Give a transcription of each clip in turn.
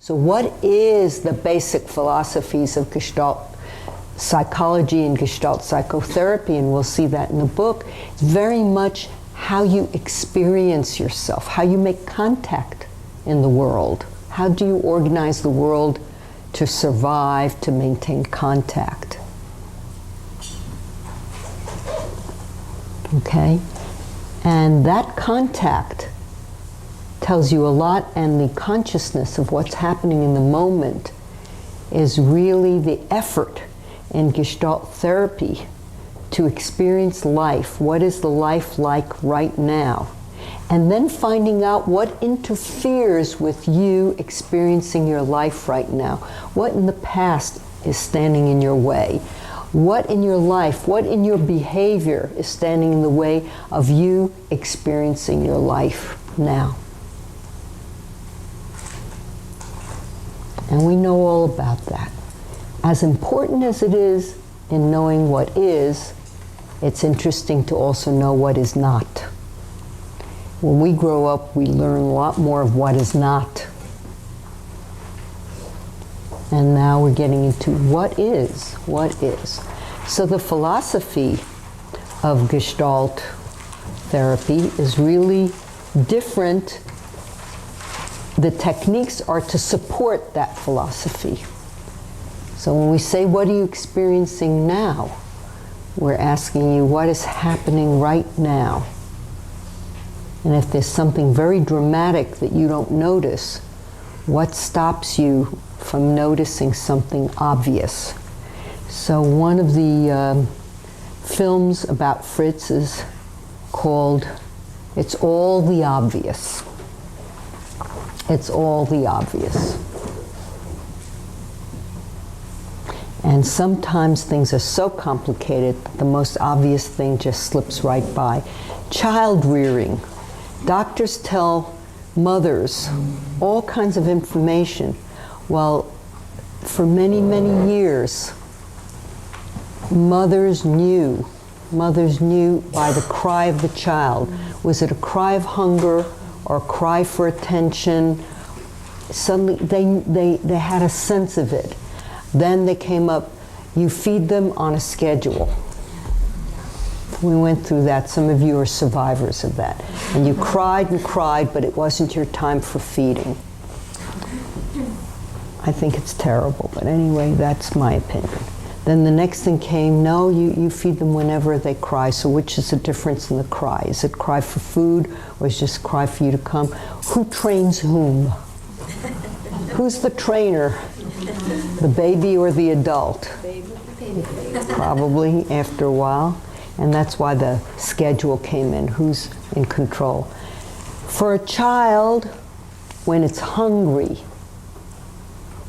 So what is the basic philosophies of Gestalt psychology and Gestalt psychotherapy? And we'll see that in the book. It's very much how you experience yourself, how you make contact in the world. How do you organize the world to survive, to maintain contact? Okay? And that contact tells you a lot, and the consciousness of what's happening in the moment is really the effort in Gestalt therapy to experience life. What is the life like right now? And then finding out what interferes with you experiencing your life right now. What in the past is standing in your way? What in your life, what in your behavior is standing in the way of you experiencing your life now? And we know all about that. As important as it is in knowing what is, it's interesting to also know what is not. When we grow up, we learn a lot more of what is not. And now we're getting into what is. So the philosophy of Gestalt therapy is really different. The techniques are to support that philosophy. So when we say, what are you experiencing now? We're asking you, what is happening right now? And if there's something very dramatic that you don't notice, what stops you from noticing something obvious? So one of the films about Fritz is called It's All the Obvious. It's all the obvious. And sometimes things are so complicated, the most obvious thing just slips right by. Child rearing. Doctors tell mothers all kinds of information. Well, for many, many years, mothers knew by the cry of the child. Was it a cry of hunger or a cry for attention? Suddenly they had a sense of it. Then they came up, you feed them on a schedule. We went through that. Some of you are survivors of that. And you cried and cried, but it wasn't your time for feeding. I think it's terrible, but anyway, that's my opinion. Then the next thing came, no, you feed them whenever they cry. So which is the difference in the cry? Is it cry for food, or is it just cry for you to come? Who trains whom? Who's the trainer? The baby or the adult? Probably after a while. And that's why the schedule came in. Who's in control? For a child, when it's hungry,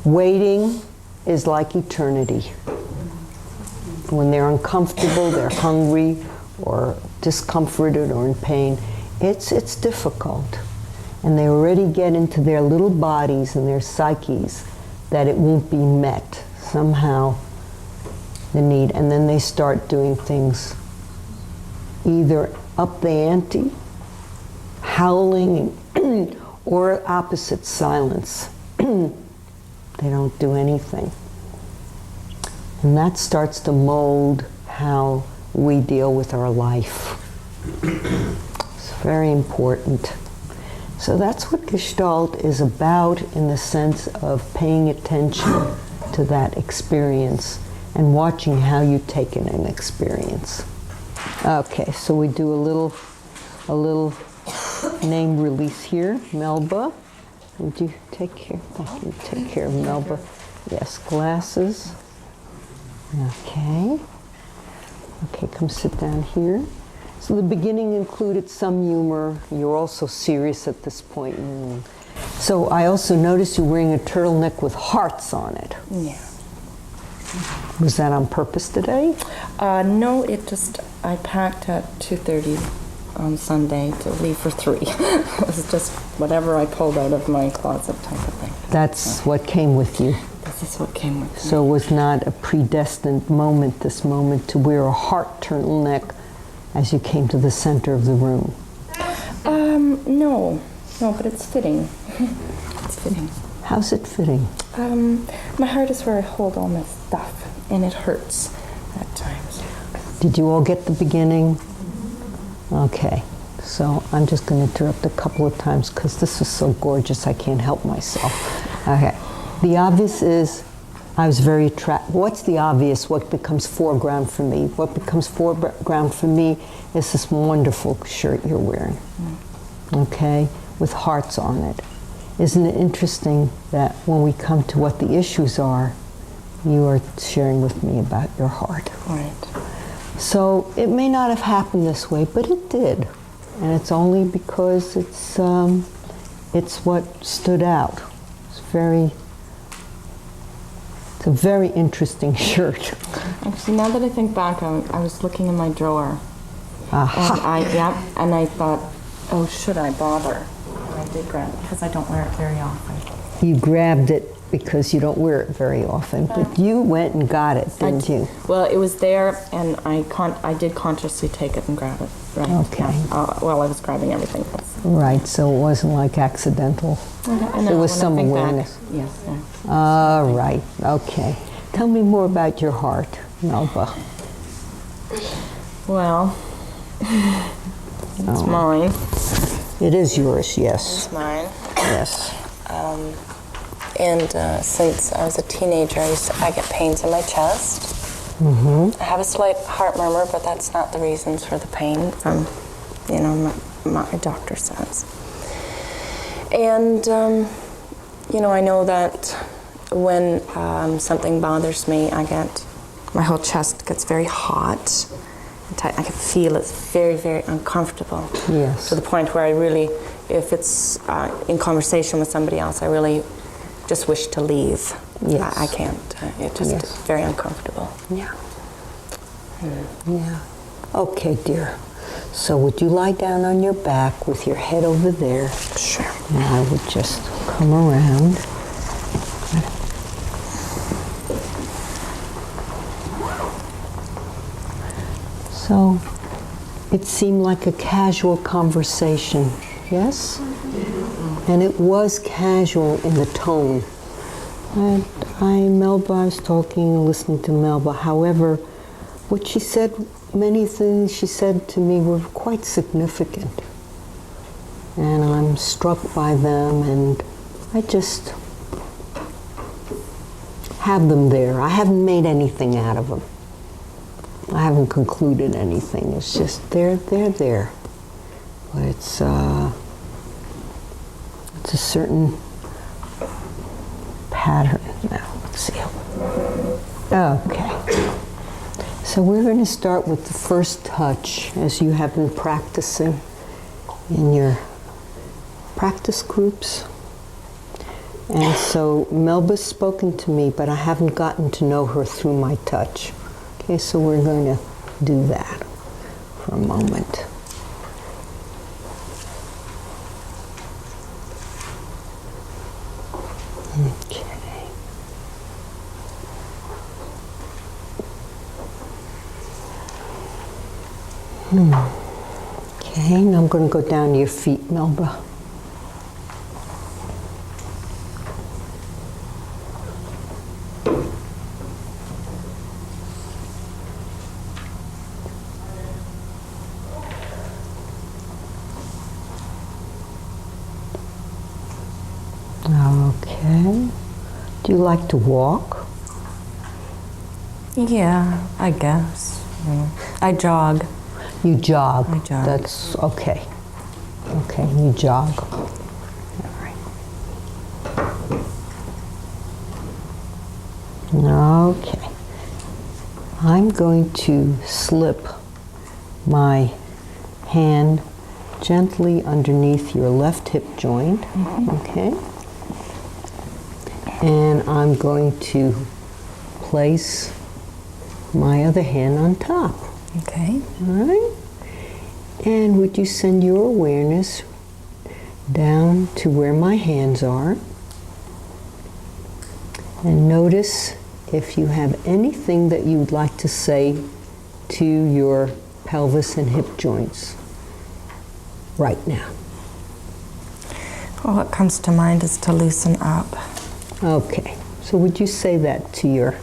waiting is like eternity. When they're uncomfortable, they're hungry, or discomforted, or in pain, it's difficult. And they already get into their little bodies and their psyches that it won't be met. Somehow, the need. And then they start doing things, either up the ante, howling, or opposite, silence. They don't do anything. And that starts to mold how we deal with our life. It's very important. So that's what Gestalt is about, in the sense of paying attention to that experience and watching how you take in an experience. Okay, so we do a little name release here. Melba, would you take care? Thank you. Take care of Melba. Yes, glasses. Okay. Okay, come sit down here. So the beginning included some humor. You're also serious at this point. So I also noticed you're wearing a turtleneck with hearts on it. Yeah. Was that on purpose today? No, I packed at 2:30 on Sunday to leave for 3. It was just whatever I pulled out of my closet type of thing. That's what came with you. This is what came with me. So it was not a predestined moment, this moment, to wear a heart turtleneck as you came to the center of the room? No, but it's fitting. It's fitting. How's it fitting? My heart is where I hold all my stuff, and it hurts at times. Did you all get the beginning? Okay, so I'm just going to interrupt a couple of times because this is so gorgeous I can't help myself. Okay, the obvious is I was very attracted. What's the obvious? What becomes foreground for me? What becomes foreground for me is this wonderful shirt you're wearing, okay, with hearts on it. Isn't it interesting that when we come to what the issues are, you are sharing with me about your heart? Right. So it may not have happened this way, but it did. And it's only because it's what stood out. It's a very interesting shirt. Actually, now that I think back, I was looking in my drawer. Aha. And I thought, oh, should I bother? And I did grab it because I don't wear it very often. You grabbed it because you don't wear it very often, but you went and got it, didn't you? Well, it was there, and I did consciously take it and grab it. Right. Okay. While I was grabbing everything else. Right, so it wasn't like accidental. It was some awareness. Yes. Yeah. All right, okay. Tell me more about your heart, Melba. Well, it's mine. It is yours, yes. It's mine. Yes. And since I was a teenager, I get pains in my chest. Mm-hmm. I have a slight heart murmur, but that's not the reasons for the pain from, my doctor says. And, I know that when something bothers me, my whole chest gets very hot and tight. I can feel it's very, very uncomfortable. Yes. To the point where I really, if it's in conversation with somebody else, I really just wish to leave. Yes. I can't. It just is very uncomfortable. Yeah. Yeah. Okay, dear. So would you lie down on your back with your head over there? Sure. And I would just come around. So it seemed like a casual conversation, yes? And it was casual in the tone. And I was talking and listening to Melba. However, what she said, many things she said to me were quite significant. And I'm struck by them, and I just have them there. I haven't made anything out of them. I haven't concluded anything. It's just they're there. But it's a certain pattern. Now, let's see. Okay. So we're going to start with the first touch, as you have been practicing in your practice groups. And so Melba's spoken to me, but I haven't gotten to know her through my touch. Okay, so we're going to do that for a moment. Okay. Okay, now I'm going to go down to your feet, Melba. Okay. Do you like to walk? Yeah, I guess. I jog. You jog. I jog. That's okay. Okay, you jog. All right. Okay. I'm going to slip my hand gently underneath your left hip joint. Okay. And I'm going to place my other hand on top. Okay. All right. And would you send your awareness down to where my hands are? And notice if you have anything that you would like to say to your pelvis and hip joints right now. Well, what comes to mind is to loosen up. Okay, so would you say that to your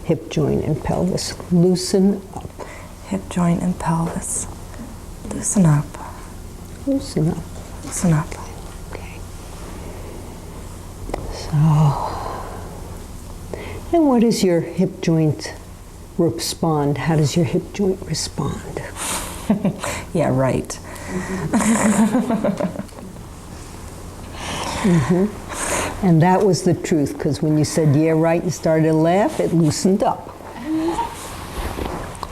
hip joint and pelvis? Loosen up. Hip joint and pelvis. Loosen up. Loosen up. Loosen up. Okay. So, and what does your hip joint respond? How does your hip joint respond? Yeah, right. Mm-hmm. And that was the truth, because when you said, yeah, right, and started to laugh, it loosened up.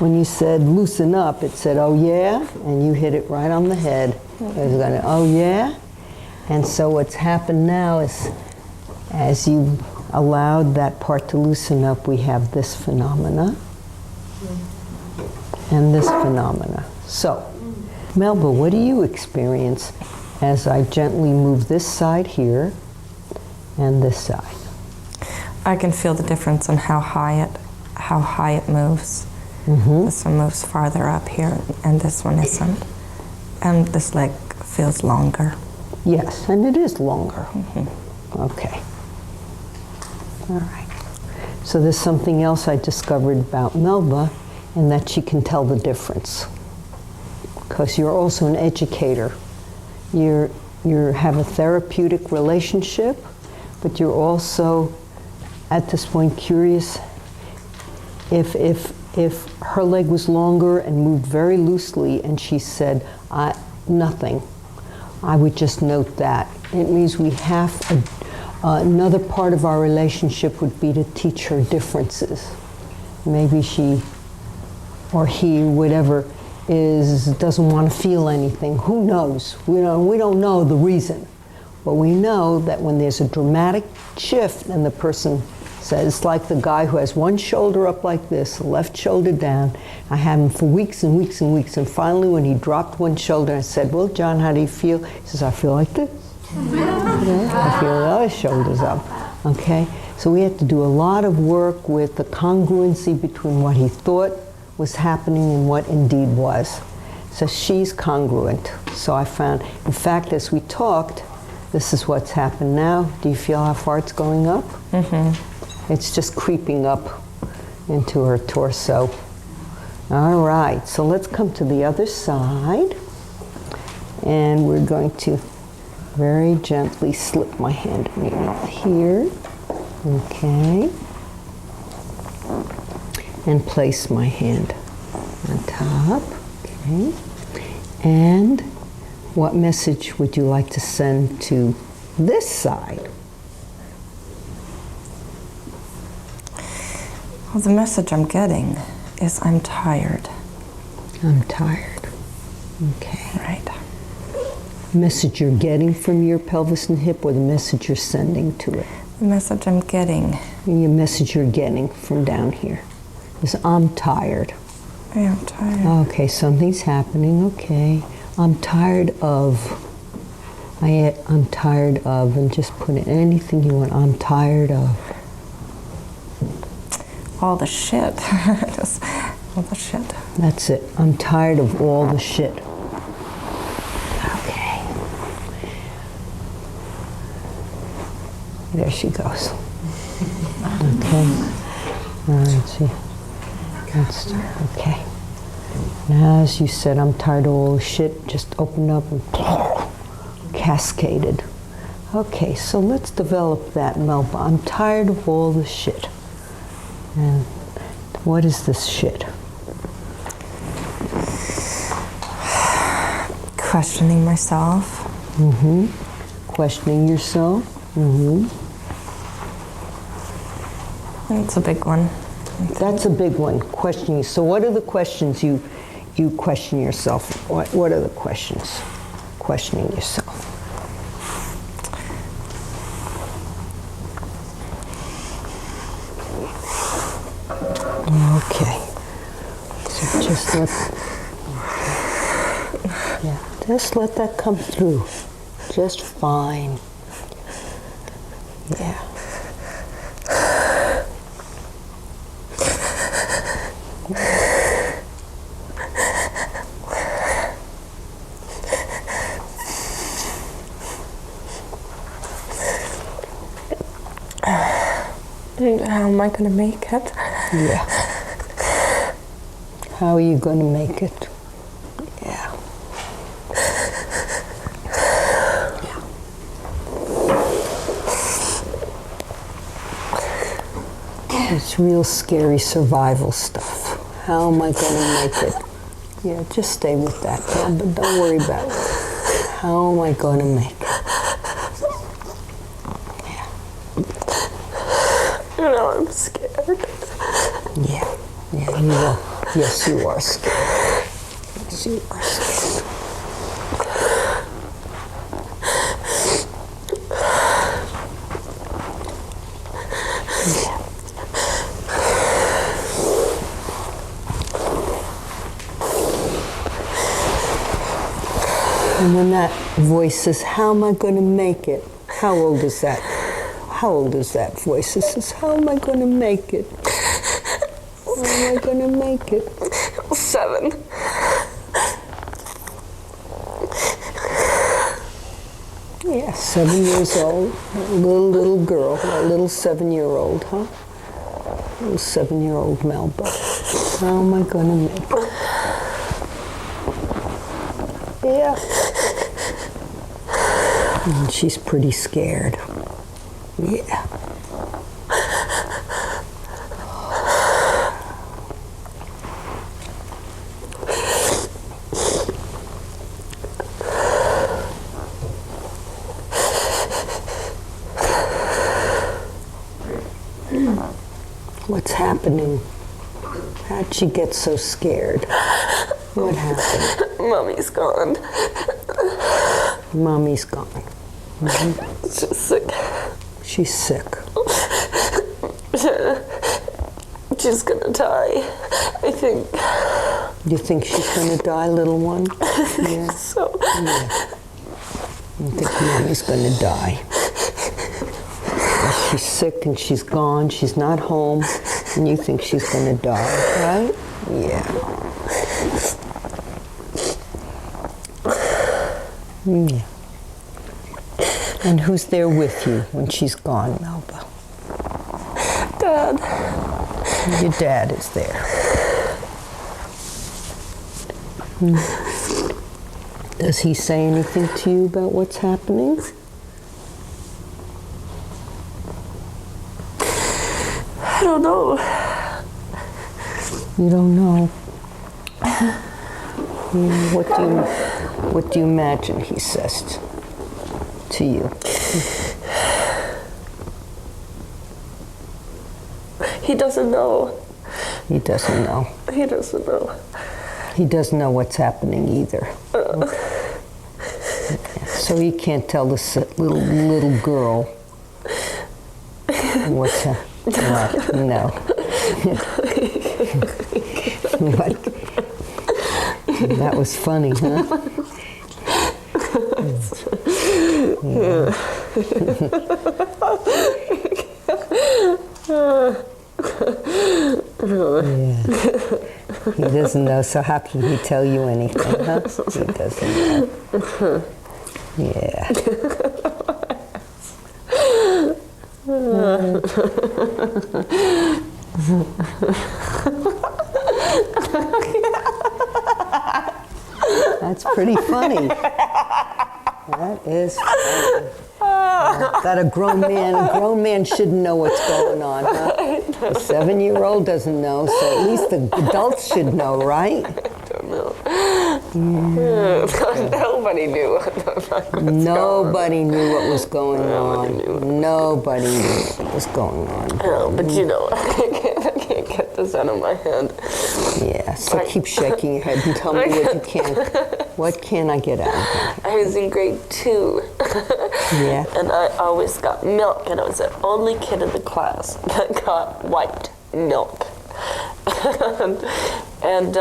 When you said loosen up, it said, oh yeah, and you hit it right on the head. It was going, oh yeah. And so what's happened now is, as you allowed that part to loosen up, we have this phenomena and this phenomena. So, Melba, what do you experience as I gently move this side here and this side? I can feel the difference in how high it moves. Mm-hmm. This one moves farther up here, and this one isn't. And this leg feels longer. Yes, and it is longer. Mm-hmm. Okay. All right. So there's something else I discovered about Melba, and that she can tell the difference. Because you're also an educator. You have a therapeutic relationship, but you're also, at this point, curious if her leg was longer and moved very loosely, and she said, nothing, I would just note that. It means we have another part of our relationship would be to teach her differences. Maybe she or he, whatever, doesn't want to feel anything. Who knows? We don't know the reason. But we know that when there's a dramatic shift and the person says, it's like the guy who has one shoulder up like this, the left shoulder down. I had him for weeks and weeks and weeks, and finally when he dropped one shoulder, I said, well, John, how do you feel? He says, I feel like this. I feel the other shoulder's up. Okay? So we had to do a lot of work with the congruency between what he thought was happening and what indeed was. So she's congruent. So I found, in fact, as we talked, this is what's happened now. Do you feel how far it's going up? Mm-hmm. It's just creeping up into her torso. All right, so let's come to the other side. And we're going to very gently slip my hand underneath here. Okay. And place my hand on top. Okay. And what message would you like to send to this side? Well, the message I'm getting is I'm tired. I'm tired. Okay. Right. Message you're getting from your pelvis and hip, or the message you're sending to it? The message I'm getting. The message you're getting from down here is I'm tired. Yeah, I'm tired. Okay, something's happening. Okay. I'm tired of. I'm tired of, and just put in anything you want. I'm tired of. All the shit. Just all the shit. That's it. I'm tired of all the shit. Okay. There she goes. Okay. All right, see. That's, okay. Now, as you said, I'm tired of all the shit, just opened up and cascaded. Okay, so let's develop that, Melba. I'm tired of all the shit. And what is this shit? Questioning myself. Mm-hmm. Questioning yourself. Mm-hmm. It's a big one. That's a big one, questioning. So what are the questions you question yourself? What are the questions? Questioning yourself. Okay. So just let that come through. Just fine. Yeah. How am I going to make it? Yeah. How are you going to make it? Yeah. Yeah. It's real scary survival stuff. How am I going to make it? Yeah, just stay with that, but don't worry about it. How am I going to make it? Yeah. You know, I'm scared. Yeah, you are. Yes, you are scared. Yes, you are scared. Yeah. And when that voice says, how am I going to make it? How old is that? How old is that voice? It says, how am I going to make it? How am I going to make it? 7. Yeah, 7 years old. A little girl, a little 7-year-old, huh? Little 7-year-old Melba. How am I going to make it? Yeah. And she's pretty scared. Yeah. What's happening? How'd she get so scared? What happened? Mommy's gone. Mommy's gone. Mm-hmm. She's sick. She's sick. She's gonna die, I think. You think she's gonna die, little one? Yeah. So. Yeah. You think Mommy's gonna die? She's sick and she's gone, she's not home, and you think she's gonna die, right? Yeah. Yeah. And who's there with you when she's gone, Melba? Dad. Your dad is there. Does he say anything to you about what's happening? I don't know. You don't know. What do you imagine he says to you? He doesn't know. He doesn't know. He doesn't know. He doesn't know what's happening either. So he can't tell this little girl what's happening. No. What? That was funny, huh? Yeah. Yeah. He doesn't know, so how can he tell you anything, huh? He doesn't know. Yeah. That's pretty funny. That is funny. That a grown man shouldn't know what's going on, huh? A 7-year-old doesn't know, so at least the adults should know, right? I don't know. Nobody knew. Nobody knew what was going on. Nobody knew what was going on. Oh, but you know, I can't get this out of my head. Yeah, so keep shaking your head and tell me what you can. What can I get out of it? I was in grade 2. Yeah. And I always got milk, and I was the only kid in the class that got white milk. and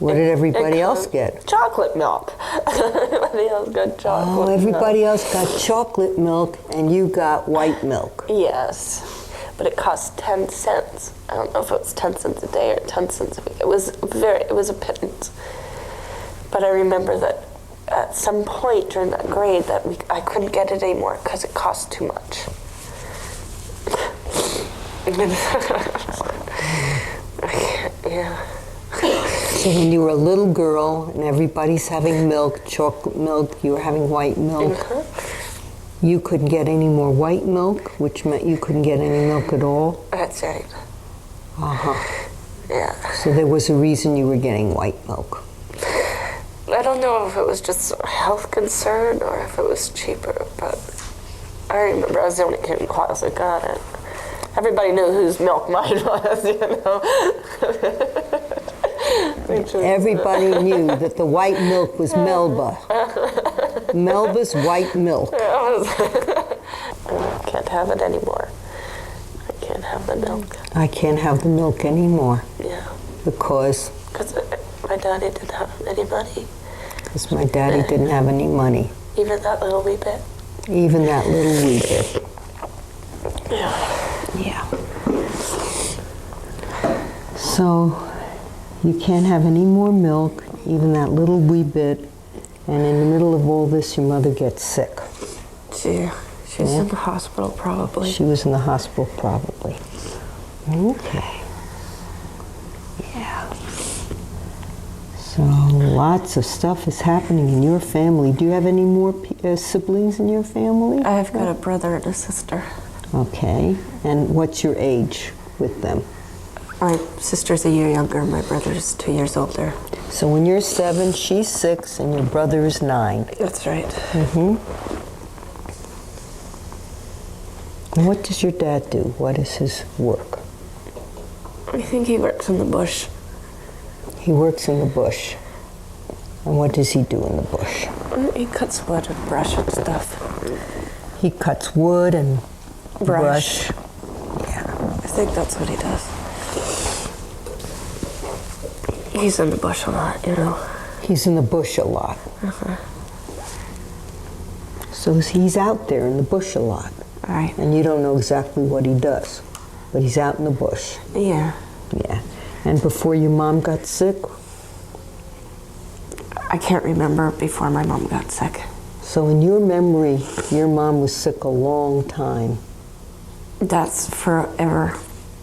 what did everybody else get? Chocolate milk. Everybody else got chocolate milk. Oh, everybody else got chocolate milk, and you got white milk. Yes, but it cost 10 cents. I don't know if it was 10 cents a day or 10 cents a week. It was a pittance. But I remember that at some point during that grade that I couldn't get it anymore because it cost too much. Yeah. So when you were a little girl and everybody's having milk, chocolate milk, you were having white milk, you couldn't get any more white milk, which meant you couldn't get any milk at all? That's right. Uh-huh. Yeah. So there was a reason you were getting white milk. I don't know if it was just a health concern or if it was cheaper, but I remember I was the only kid in class that got it. Everybody knew whose milk mine was, you know. Everybody knew that the white milk was Melba. Melba's white milk. I can't have it anymore. I can't have the milk. I can't have the milk anymore. Yeah. Because My daddy didn't have any money. Because my daddy didn't have any money. Even that little wee bit. Even that little wee bit. Yeah. Yeah. So you can't have any more milk, even that little wee bit, and in the middle of all this, your mother gets sick. She's in the hospital, probably. She was in the hospital, probably. Okay. Yeah. So lots of stuff is happening in your family. Do you have any more siblings in your family? I've got a brother and a sister. Okay. And what's your age with them? My sister's a year younger, my brother's 2 years older. So when you're 7, she's 6, and your brother is 9. That's right. Mm-hmm. And what does your dad do? What is his work? I think he works in the bush. He works in the bush. And what does he do in the bush? He cuts wood and brush and stuff. He cuts wood and brush. Yeah, I think that's what he does. He's in the bush a lot, you know. He's in the bush a lot. So he's out there in the bush a lot. Right. And you don't know exactly what he does, but he's out in the bush. Yeah. Yeah. And before your mom got sick? I can't remember before my mom got sick. So in your memory, your mom was sick a long time. That's forever.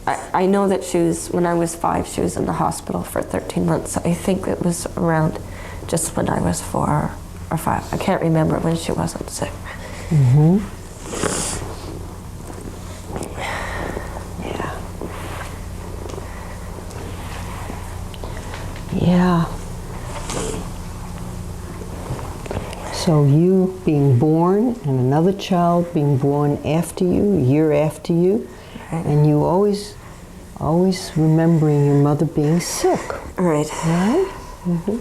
I know that she was, when I was 5, she was in the hospital for 13 months. I think it was around just when I was 4 or 5. I can't remember when she wasn't sick. Mm-hmm. Yeah. Yeah. So you being born and another child being born after you, a year after you, and you always remembering your mother being sick. Right. Right? Mm-hmm.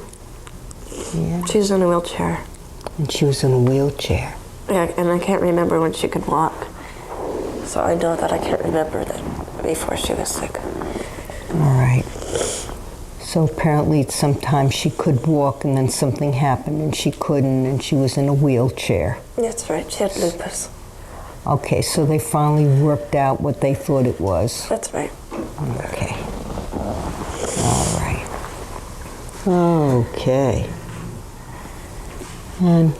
Yeah. She was in a wheelchair. And she was in a wheelchair. Yeah, and I can't remember when she could walk. So I know that I can't remember that before she was sick. All right. So apparently sometimes she could walk and then something happened and she couldn't and she was in a wheelchair. That's right, she had lupus. Okay, so they finally worked out what they thought it was. That's right. Okay. All right. Okay. And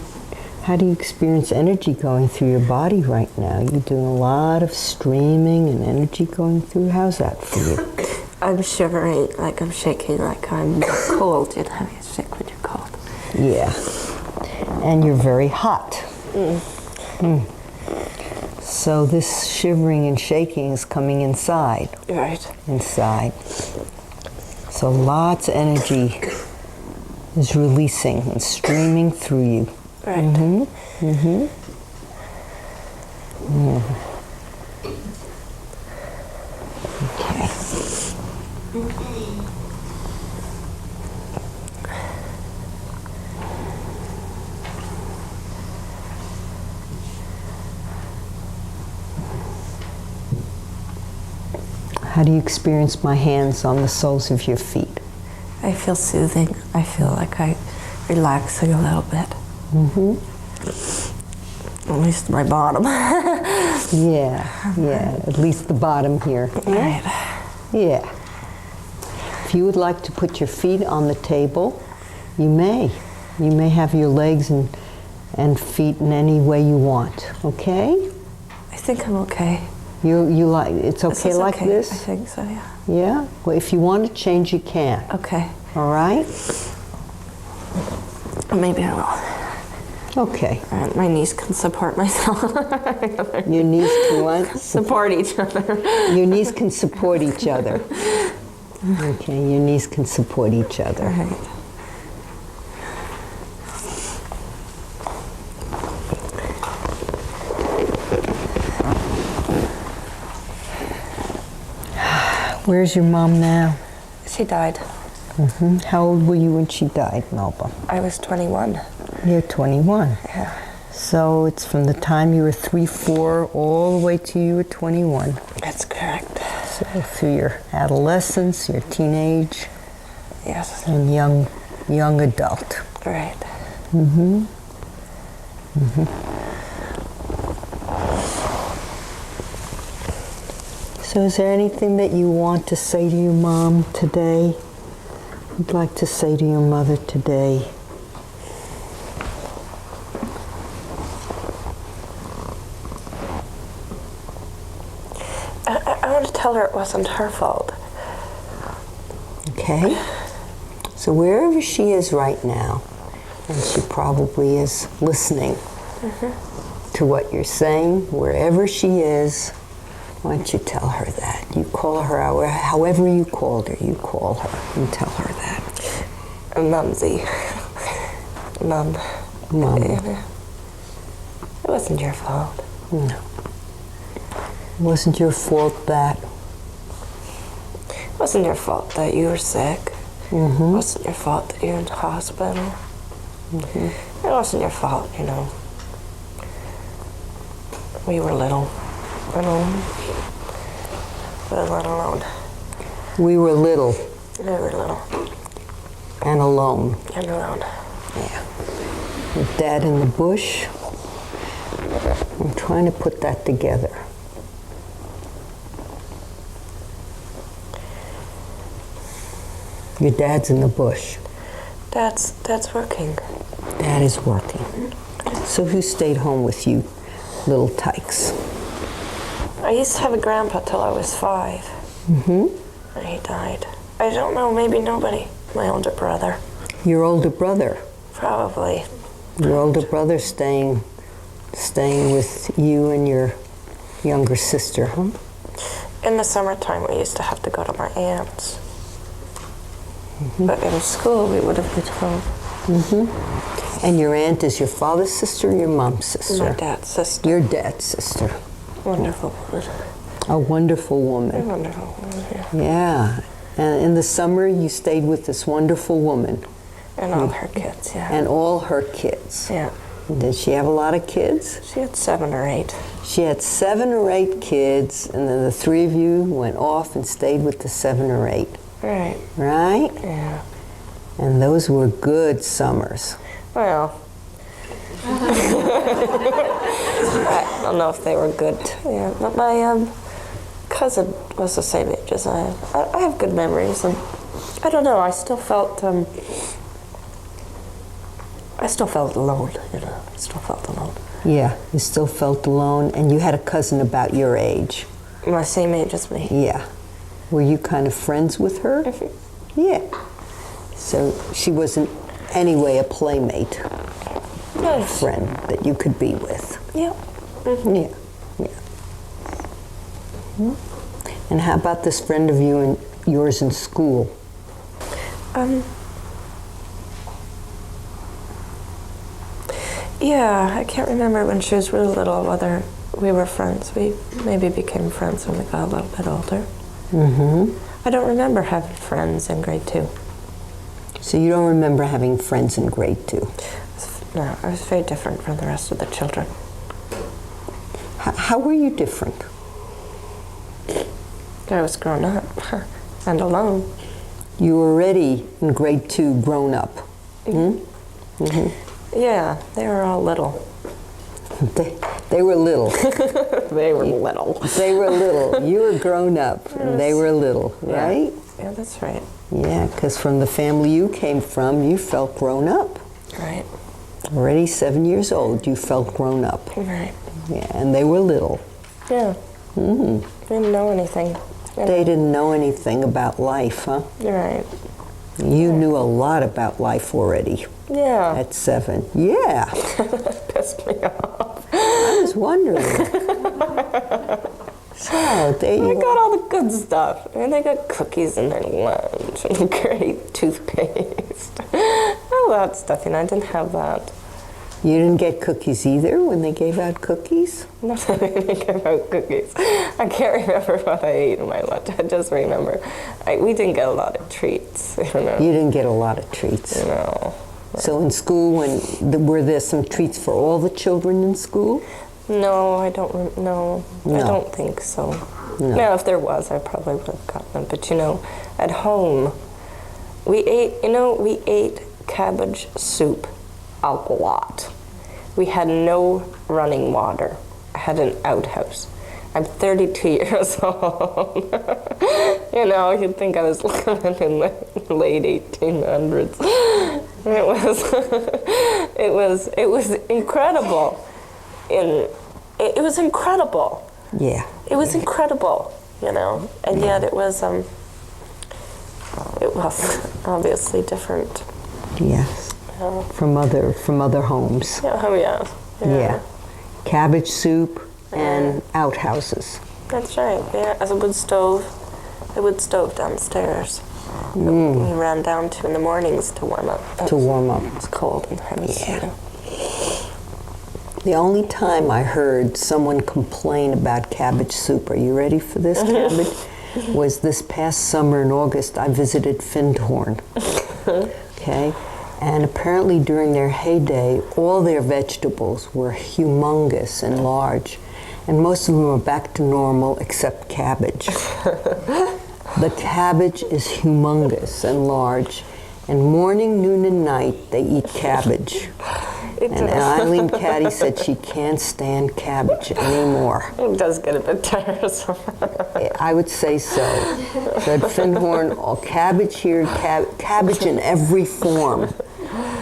how do you experience energy going through your body right now? You're doing a lot of streaming and energy going through. How's that for you? I'm shivering, like I'm shaking, like I'm cold. You know how you shake when you're cold. Yeah. And you're very hot. So this shivering and shaking is coming inside. Right. Inside. So lots of energy is releasing and streaming through you. Right. Mm-hmm. Mm-hmm. Mm. Okay. How do you experience my hands on the soles of your feet? I feel soothing. I feel like I'm relaxing a little bit. Mm-hmm. At least my bottom. Yeah, at least the bottom here. Right. Yeah. If you would like to put your feet on the table, you may. You may have your legs and feet in any way you want, okay? I think I'm okay. You like, it's okay Is like okay? this? I think so, yeah. Yeah? Well, if you want to change, you can. Okay. All right? Maybe I will. Okay. All right, my knees can support myself. Your knees can what? Support each other. Your knees can support each other. Okay, your knees can support each other. All right. Where's your mom now? She died. How old were you when she died, Melba? I was 21. You're 21. Yeah. So it's from the time you were 3, 4, all the way to you were 21. That's correct. So through your adolescence, your teenage, Yes. and young adult. Right. So is there anything that you want to say to your mom today? You'd like to say to your mother today? I want to tell her it wasn't her fault. Okay. So wherever she is right now, and she probably is listening to what you're saying, wherever she is, why don't you tell her that? You call her however you called her, you call her and tell her that. Mumsy. Mum. Mom. It wasn't your fault. No. It wasn't your fault that. It wasn't your fault that you were sick. It wasn't your fault that you're in the hospital. It wasn't your fault, you know. We were little. Alone. We were alone. We were little We were little. and alone. And alone. Yeah. With Dad in the bush. I'm trying to put that together. Your dad's in the bush. Dad's working. Dad is working. So who stayed home with you, little tykes? I used to have a grandpa till I was 5. And he died. I don't know, maybe nobody. My older brother. Your older brother. Probably. Your older brother staying with you and your younger sister, huh? In the summertime, we used to have to go to my aunt's. But in school, we would have been home. And your aunt is your father's sister or your mom's sister? My dad's sister. Your dad's sister. Wonderful woman. A wonderful A woman. wonderful woman, yeah. Yeah. And in the summer, you stayed with this wonderful woman And all her kids, yeah. and all her kids. Yeah. Did she have a lot of kids? She had 7 or 8. She had 7 or 8 kids, and then the 3 of you went off and stayed with the 7 or 8. Right. Right? Yeah. And those were good summers. Well, I don't know if they were good. Yeah, but my cousin was the same age as I am. I have good memories, and I don't know. I still felt alone. You know. I still felt alone. Yeah, you still felt alone, and you had a cousin about your age. My same age as me. Yeah. Were you kind of friends with her? Yeah. So she wasn't anyway a playmate, Yes. friend that you could be with. Yeah. Yeah, yeah. And how about this friend of yours in school? Yeah, I can't remember when she was really little whether we were friends. We maybe became friends when we got a little bit older. I don't remember having friends in grade 2. So you don't remember having friends in grade 2? No, I was very different from the rest of the children. How were you different? I was grown up and alone. You were already in grade 2 grown up. Yeah, they were all little. They were little. They were little. They were little. You were grown up, and they were little, right? Yeah, that's right. Yeah, because from the family you came from, you felt grown up. Right. Already 7 years old, you felt grown up. Right. Yeah, and they were little. Yeah. They didn't know anything. They didn't know anything about life, huh? Right. You knew a lot about life already Yeah. at 7. Yeah, Pissed me off. I was wondering. So, there They you got are. all the good stuff. And they got cookies in their lunch and great toothpaste. All that stuff, and I didn't have that. You didn't get cookies either when they gave out cookies? No, they didn't give out cookies. I can't remember what I ate in my lunch. I just remember we didn't get a lot of treats. You know. You didn't get a lot of treats. No. So in school, were there some treats for all the children in school? No, I don't. No, I No. don't think so. No. No, if there was, I probably would have gotten them. But at home, we ate cabbage soup a lot. We had no running water. I had an outhouse. I'm 32 years old. You'd think I was living in the late 1800s. It was incredible. It was incredible. Yeah. It was incredible, and yet it was obviously different. Yes. From other homes. Yeah, oh yeah. Yeah. Cabbage soup and outhouses. That's right. Yeah, as a wood stove downstairs. We ran down to in the mornings to warm up. To warm up. It's cold in the house. Yeah. The only time I heard someone complain about cabbage soup, are you ready for this, cabbage? Was this past summer in August. I visited Findhorn. Okay? And apparently during their heyday, all their vegetables were humongous and large. And most of them are back to normal except cabbage. The cabbage is humongous and large. And morning, noon, and night, they eat cabbage. And Eileen Caddy said she can't stand cabbage anymore. It does get a bit tiresome. I would say so. So at Findhorn, all cabbage here, cabbage in every form.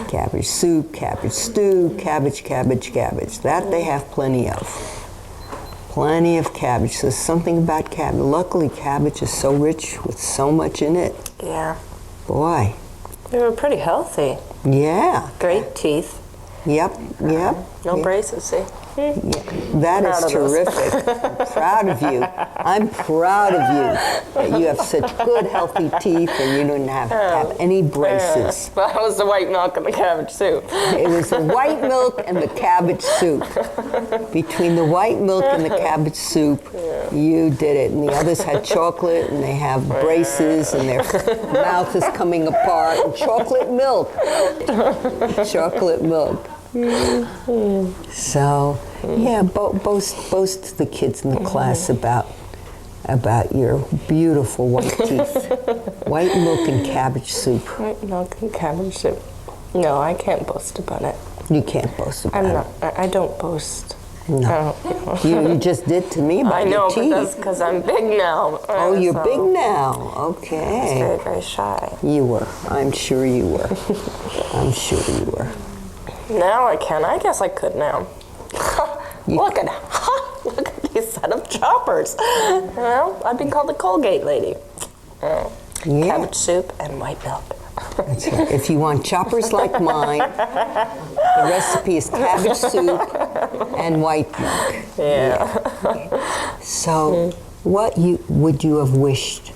Cabbage soup, cabbage stew, cabbage. That they have plenty of. Plenty of cabbage. There's something about cabbage. Luckily, cabbage is so rich with so much in it. Yeah. Boy. They were pretty healthy. Yeah. Great teeth. Yep. No braces, see? Yeah, that is terrific. I'm proud of you. I'm proud of you that you have such good, healthy teeth and you don't have any braces. That was the white milk and the cabbage soup. It was the white milk and the cabbage soup. Between the white milk and the cabbage soup, you did it. And the others had chocolate and they have braces and their mouth is coming apart. And chocolate milk. Chocolate milk. So, yeah, boast to the kids in the class about your beautiful white teeth. White milk and cabbage soup. White milk and cabbage soup. No, I can't boast about it. You can't boast about it. I don't boast. No. You just did to me about your teeth. I know, but that's because I'm big now. Oh, you're big now. Okay. I was very, very shy. You were. I'm sure you were. I'm sure you were. Now I can. I guess I could now. Look at these set of choppers. I've been called the Colgate lady. Yeah. Cabbage soup and white milk. That's right. If you want choppers like mine, the recipe is cabbage soup and white milk. Yeah. So, what would you have wished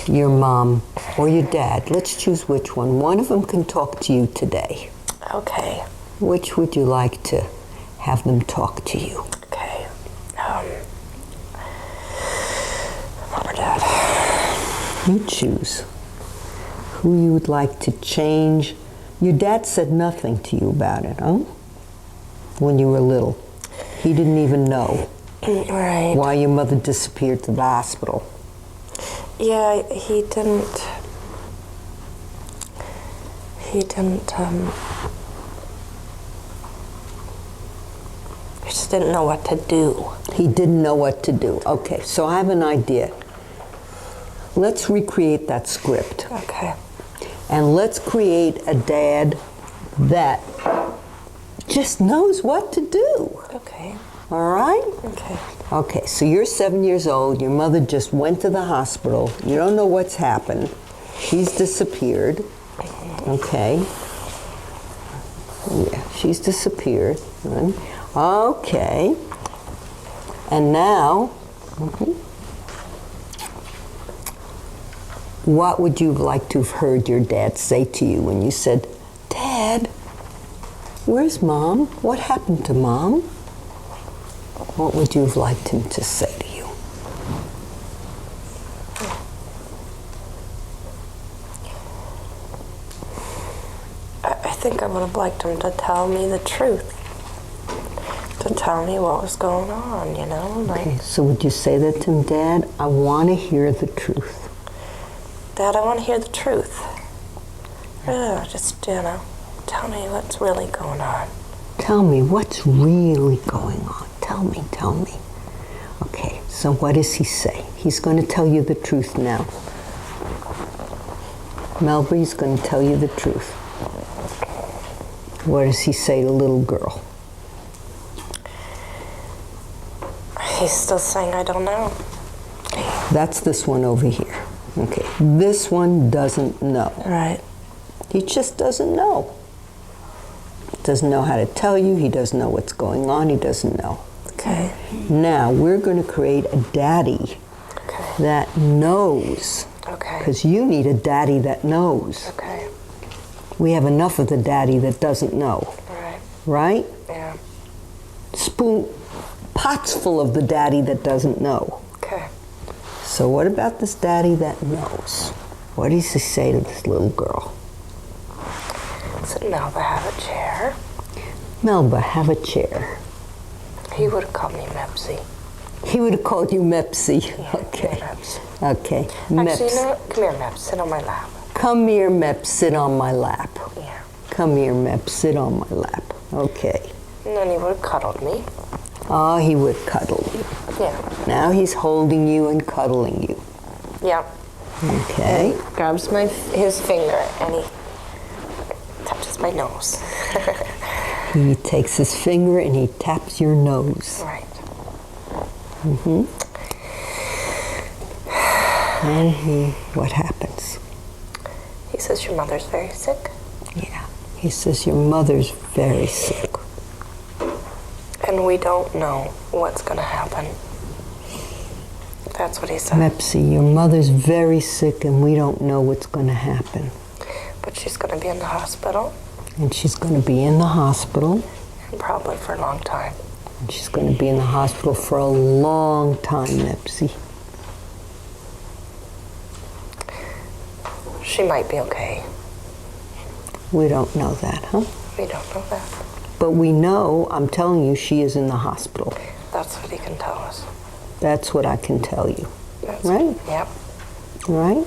your mom or your dad? Let's choose which one. One of them can talk to you today. Okay. Which would you like to have them talk to you? Okay. Mom or Dad? You choose who you would like to change. Your dad said nothing to you about it, huh? When you were little. He didn't even know Right. why your mother disappeared to the hospital. Yeah, he didn't. He just didn't know what to do. He didn't know what to do. Okay, so I have an idea. Let's recreate that script. Okay. And let's create a dad that just knows what to do. Okay. All right? Okay. Okay, so you're 7 years old. Your mother just went to the hospital. You don't know what's happened. She's disappeared. Okay. Yeah, she's disappeared. Right? Okay. And now, what would you like to have heard your dad say to you when you said, Dad, where's Mom? What happened to Mom? What would you have liked him to say to you? I think I would have liked him to tell me the truth. To tell me what was going on, you know? Like, Okay, so would you say that to him, Dad, I want to hear the truth? Dad, I want to hear the truth. Just, you know, tell me what's really going on. Tell me what's really going on. Tell me, tell me. Okay, so what does he say? He's going to tell you the truth now. Melby's going to tell you the truth. What does he say to little girl? He's still saying, I don't know. That's this one over here. Okay, this one doesn't know. Right. He just doesn't know. Doesn't know how to tell you. He doesn't know what's going on. He doesn't know. Okay. Now we're going to create a daddy Okay. that knows. Okay. Because you need a daddy that knows. Okay. We have enough of the daddy that doesn't know. Right. Right? Yeah. Pots full of the daddy that doesn't know. Okay. So what about this daddy that knows? What does he say to this little girl? So Melba, have a chair. Melba, have a chair. He would have called me Mepsy. He would have called you Mepsy. Yeah, Okay. Meps. Okay. Actually, Meps. you know what? Come here, Meps. Sit on my lap. Come here, Meps, sit on my lap. Yeah. Come here, Meps, sit on my lap. Okay. And then he would have cuddled me. Oh, he would cuddle you. Yeah. Now he's holding you and cuddling you. Yeah. Okay. He grabs his finger and he touches my nose. He takes his finger and he taps your nose. Right. And what happens? He says your mother's very sick. Yeah. He says your mother's very sick. And we don't know what's going to happen. That's what he said. Mepsy, your mother's very sick and we don't know what's going to happen. But she's going to be in the hospital. And she's going to be in the hospital. And probably for a long time. And she's going to be in the hospital for a long time, Mepsy. She might be okay. We don't know that, huh? We don't know that. But we know, I'm telling you, she is in the hospital. That's what he can tell us. That's what I can tell you. That's Right? Yep. Right?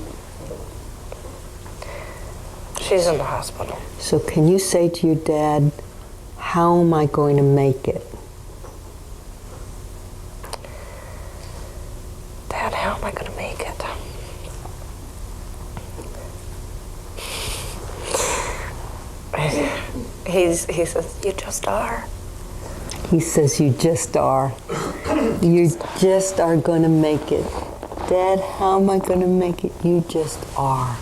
She's in the hospital. So can you say to your dad, how am I going to make it? Dad, how am I going to make it? He says, you just are. He says, you just are. You just are going to make it. Dad, how am I going to make it? You just are.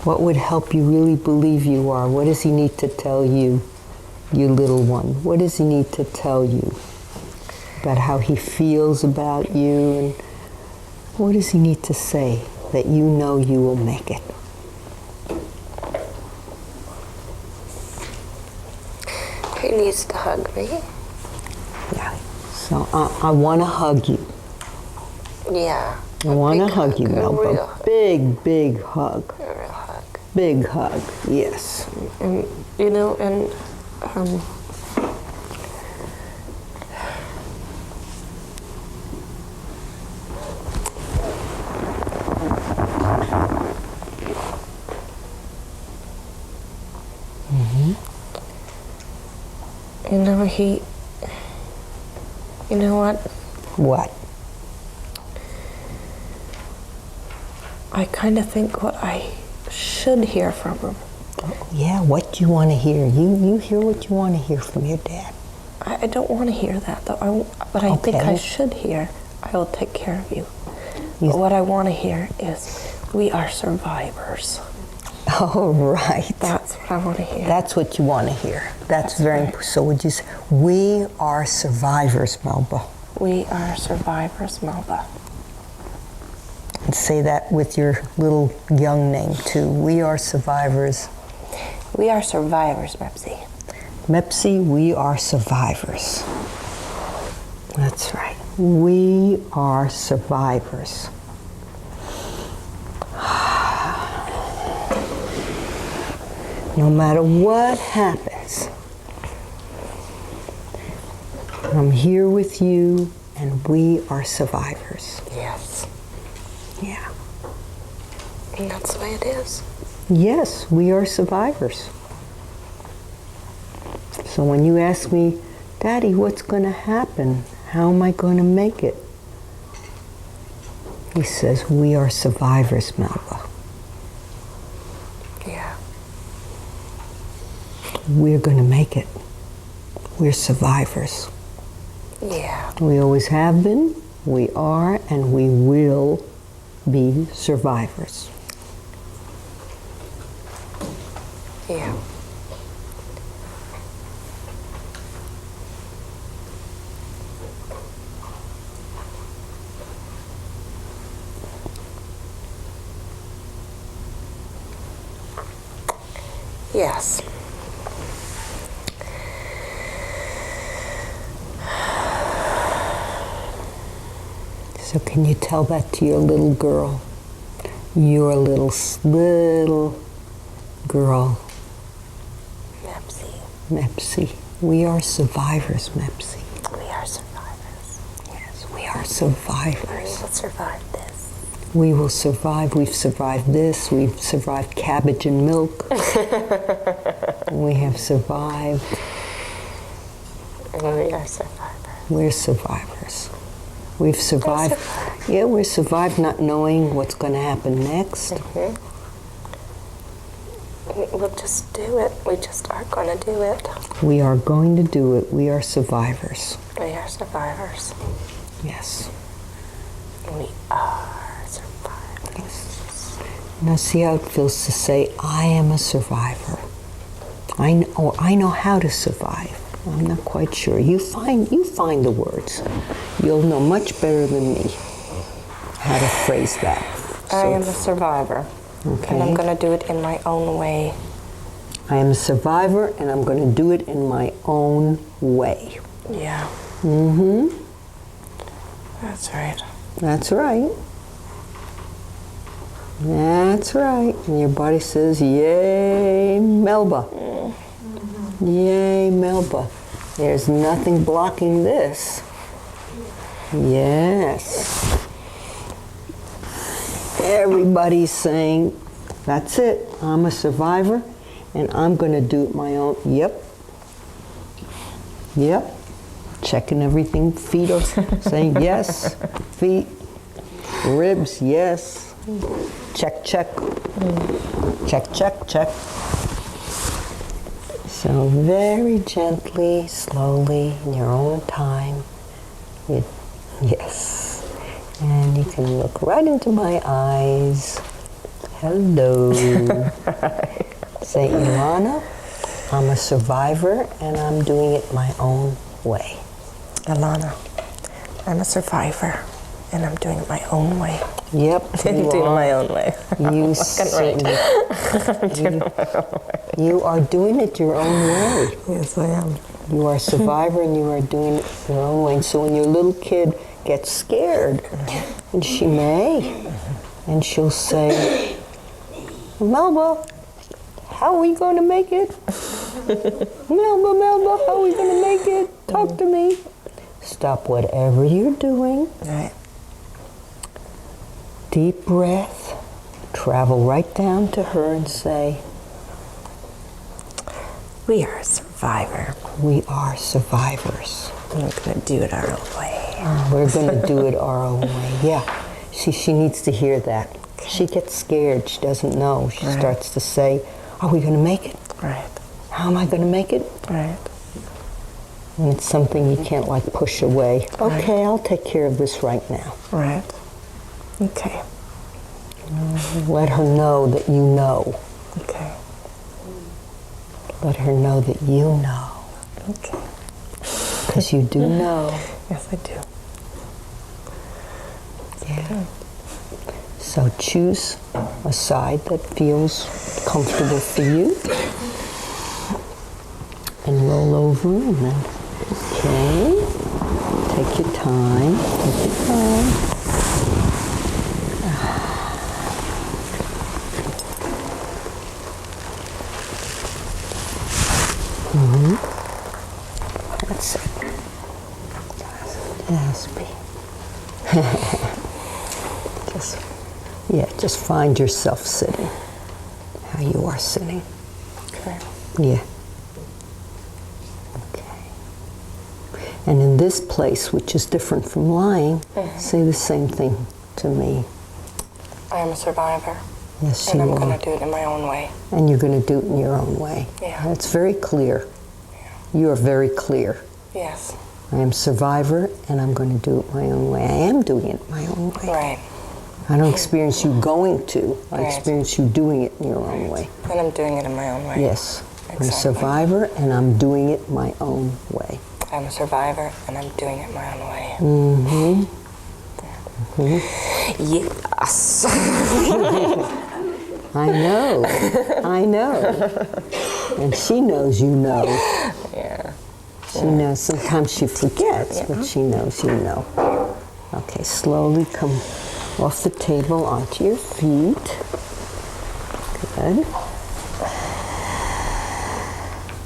What would help you really believe you are? What does he need to tell you, you little one? What does he need to tell you about how he feels about you? And what does he need to say that you know you will make it? He needs to hug me. Yeah. So I want to hug you. Yeah. I want to big hug you, a Melba. real hug. Big hug. A real hug. Big hug, yes. And, you know, and you know, you know what? What? I kind of think what I should hear from him. Yeah, what do you want to hear? You hear what you want to hear from your dad. I don't want to hear that, though. But I think I Okay. should hear, I will take care of you. You- But what I want to hear is, we are survivors. All right. That's what I want to hear. That's what you want to hear. That's very important. So would you say, we are survivors, Melba? We are survivors, Melba. And say that with your little young name, too. We are survivors. We are survivors, Mepsy. Mepsy, we are survivors. That's right. We are survivors. No matter what happens, I'm here with you, and we are survivors. Yes. Yeah. And that's the way it is. Yes, we are survivors. So when you ask me, Daddy, what's going to happen? How am I going to make it? He says, we are survivors, Melba. Yeah. We're going to make it. We're survivors. Yeah. We always have been, we are, and we will be survivors. Yeah. Yes. So can you tell that to your little girl? Your little girl, Mepsy. Mepsy. We are survivors, Mepsy. We are survivors. Yes, we are We survivors. will survive this. We will survive. We've survived this. We've survived cabbage and milk. We have survived. We are survivors. We're survivors. We've survived. Yeah, we're survived not knowing what's going to happen next. We'll just do it. We just are going to do it. We are going to do it. We are survivors. We are survivors. Yes. We are survivors. Now see how it feels to say, I am a survivor. I know how to survive. I'm not quite sure. You find the words. You'll know much better than me how to phrase that. I am a survivor. Okay. And I'm going to do it in my own way. I am a survivor, and I'm going to do it in my own way. Yeah. Mm-hmm. That's right. That's right. That's right. And your body says, yay, Melba. Yay, Melba. There's nothing blocking this. Yes. Everybody's saying, that's it. I'm a survivor, and I'm going to do it my own. Yep. Yep. Checking everything. Feet are saying yes. Feet. Ribs, yes. Check, check. Check, check, check. So very gently, slowly, in your own time. Yes. And you can look right into my eyes. Hello. Say, Ilana, I'm a survivor, and I'm doing it my own way. Ilana, I'm a survivor, and I'm doing it my own way. Yep. I'm doing it my own way. You certainly. You are doing it your own way. Yes, I am. You are a survivor, and you are doing it your own way. And so when your little kid gets scared, and she may, and she'll say, Melba, how are we going to make it? Melba, how are we going to make it? Talk to me. Stop whatever you're doing. Right. Deep breath. Travel right down to her and say, We are a survivor. we are survivors. We're going to do it our own way. We're going to do it our own way. Yeah. She needs to hear that. She gets scared. She doesn't know. She starts to say, are we going to make it? Right. How am I going to make it? Right. And it's something you can't like push away. Okay, I'll take care of this right now. Right. Okay. Let her know that you know. Okay. Let her know that you know. Okay. Because you do know. Yes, I do. Yeah. So choose a side that feels comfortable for you. And roll over and then, okay. Take your time. Take your time. That's it. Just find yourself sitting how you are sitting. Okay. Yeah. Okay. And in this place, which is different from lying, say the same thing to me. I am a survivor. Yes, and you I'm are. going to do it in my own way. And you're going to do it in your own way. Yeah. It's very clear. You are very clear. Yes. I am a survivor, and I'm going to do it my own way. I am doing it my own way. Right. I don't experience you going to. I Right. experience you doing it in your own way. And I'm doing it in my own way. Yes. I'm a Exactly. survivor, and I'm doing it my own way. I'm a survivor, and I'm doing it my own way. Mm-hmm. Yes. I know. I know. And she knows you know. Yeah. She knows. Sometimes she forgets, but she knows you know. Okay, slowly come off the table onto your feet. Good.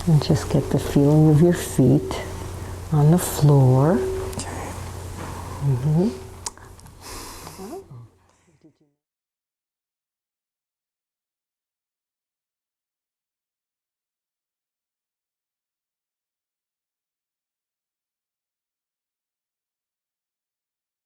And just get the feeling of your feet on the floor. Mm-hmm.